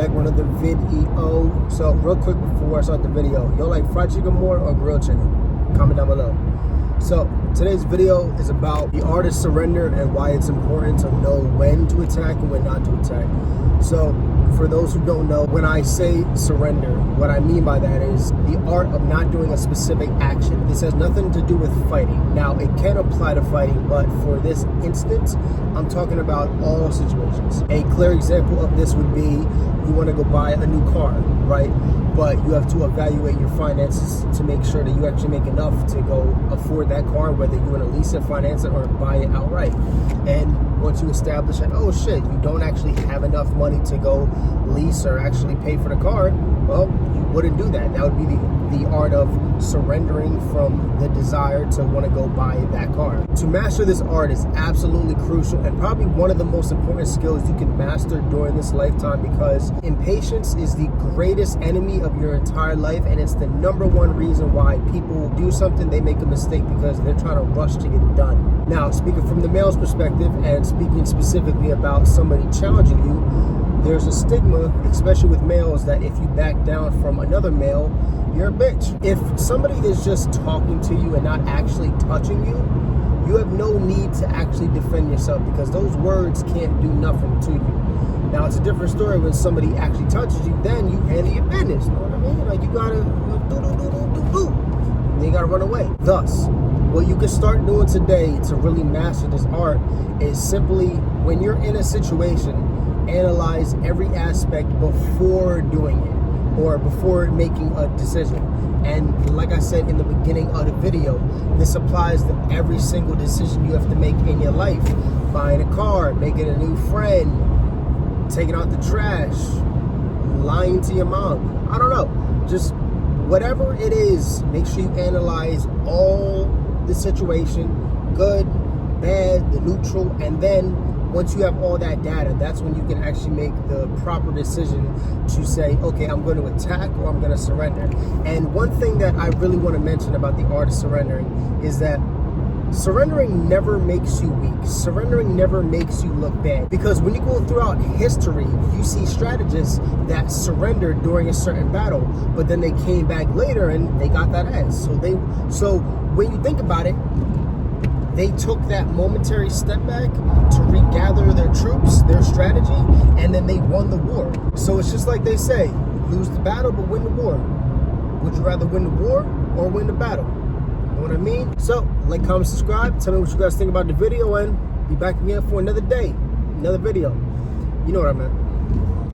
back with another video. So real quick before I start the video, you like fried chicken more or grilled chicken? Comment down below. So today's video is about the art of surrender and why it's important to know when to attack and when not to attack. So for those who don't know, when I say surrender, what I mean by that is the art of not doing a specific action. This has nothing to do with fighting. Now, it can apply to fighting, but for this instance, I'm talking about all situations. A clear example of this would be you want to go buy a new car, right? But you have to evaluate your finances to make sure that you actually make enough to go afford that car, whether you want to lease it, finance it, or buy it outright. And once you establish that, oh shit, you don't actually have enough money to go lease or actually pay for the car, well, you wouldn't do that. That would be the art of surrendering from the desire to want to go buy that car. To master this art is absolutely crucial and probably one of the most important skills you can master during this lifetime, because impatience is the greatest enemy of your entire life, and it's the number one reason why people do something, they make a mistake, because they're trying to rush to get it done. Now, speaking from the male's perspective and speaking specifically about somebody challenging you, there's a stigma, especially with males, that if you back down from another male, you're a bitch. If somebody is just talking to you and not actually touching you, you have no need to actually defend yourself, because those words can't do nothing to you. Now, it's a different story when somebody actually touches you, then you handle your business. You know what I mean? Like, you gotta do. Then you gotta run away. Thus, what you can start doing today to really master this art is simply, when you're in a situation, analyze every aspect before doing it or before making a decision. And like I said in the beginning of the video, this applies to every single decision you have to make in your life. Buying a car, making a new friend, taking out the trash, lying to your mom. I don't know. Just whatever it is, make sure you analyze all the situation, good, bad, the neutral, and then once you have all that data, that's when you can actually make the proper decision to say, okay, I'm going to attack or I'm going to surrender. And one thing that I really want to mention about the art of surrendering is that surrendering never makes you weak. Surrendering never makes you look bad. Because when you go throughout history, you see strategists that surrendered during a certain battle, but then they came back later and they got that ass. So when you think about it, they took that momentary step back to regather their troops, their strategy, and then they won the war. So it's just like they say, lose the battle but win the war. Would you rather win the war or win the battle? You know what I mean? So, like, comment, subscribe, tell me what you guys think about the video, and be back again for another day, another video. You know what I meant.